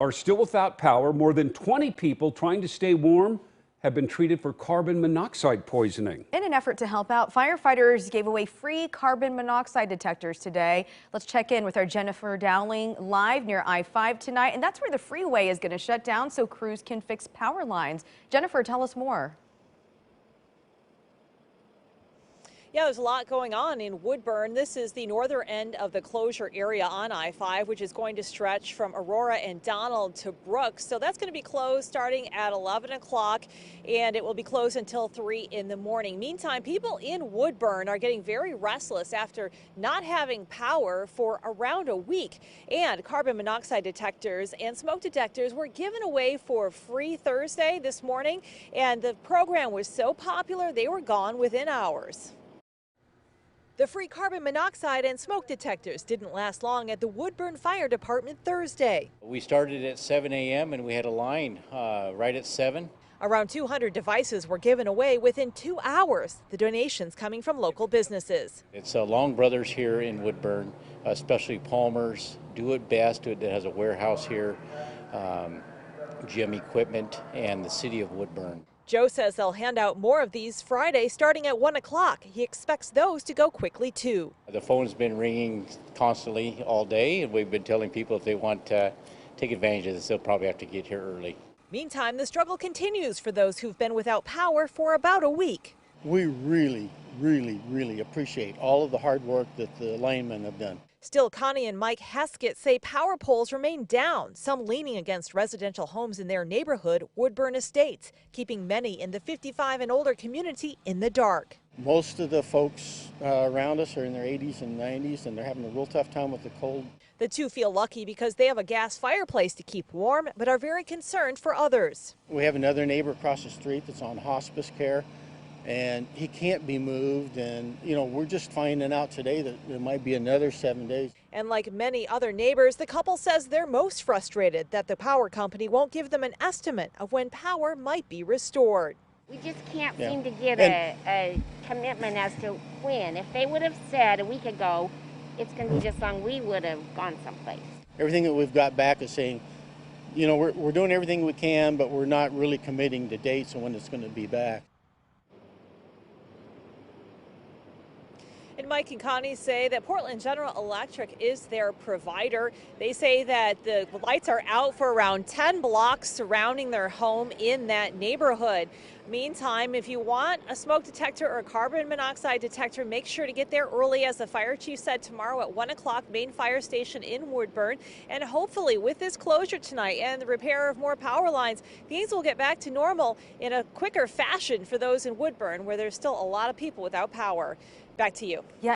Are still without power. More than 20 people trying to stay warm have been treated for carbon monoxide poisoning. In an effort to help out, firefighters gave away free carbon monoxide detectors today. Let's check in with our Jennifer Dowling live near I-5 tonight. And that's where the freeway is going to shut down so crews can fix power lines. Jennifer, tell us more. Yeah, there's a lot going on in Woodburn. This is the northern end of the closure area on I-5, which is going to stretch from Aurora and Donald to Brooks. So that's going to be closed starting at 11 o'clock, and it will be closed until 3 in the morning. Meantime, people in Woodburn are getting very restless after not having power for around a week. And carbon monoxide detectors and smoke detectors were given away for free Thursday this morning, and the program was so popular they were gone within hours. The free carbon monoxide and smoke detectors didn't last long at the Woodburn Fire Department Thursday. We started at 7 a.m. and we had a line right at 7. Around 200 devices were given away within 2 hours, the donations coming from local businesses. It's Long Brothers here in Woodburn, especially Palmer's, Do It Best, that has a warehouse here, Gym Equipment, and the city of Woodburn. Joe says they'll hand out more of these Friday starting at 1 o'clock. He expects those to go quickly too. The phone's been ringing constantly all day, and we've been telling people if they want to take advantage of this, they'll probably have to get here early. Meantime, the struggle continues for those who've been without power for about a week. We really appreciate all of the hard work that the linemen have done. Still, Connie and Mike Hachquet say power poles remain down, some leaning against residential homes in their neighborhood, Woodburn Estates, keeping many in the 55 and older community in the dark. Most of the folks around us are in their 80s and 90s, and they're having a real tough time with the cold. The two feel lucky because they have a gas fireplace to keep warm, but are very concerned for others. We have another neighbor across the street that's on hospice care, and he can't be moved, and we're just finding out today that it might be another 7 days. And like many other neighbors, the couple says they're most frustrated that the power company won't give them an estimate of when power might be restored. We just can't seem to get a commitment as to when. If they would have said a week ago, it's going to be this long, we would have gone someplace. Everything that we've got back is saying, we're doing everything we can, but we're not really committing to dates and when it's going to be back. And Mike and Connie say that Portland General Electric is their provider. They say that the lights are out for around 10 blocks surrounding their home in that neighborhood. Meantime, if you want a smoke detector or a carbon monoxide detector, make sure to get there early, as the fire chief said, tomorrow at 1 o'clock, main fire station in Woodburn. And hopefully with this closure tonight and the repair of more power lines, things will get back to normal in a quicker fashion for those in Woodburn, where there's still a lot of people without power. Back to you. Yeah.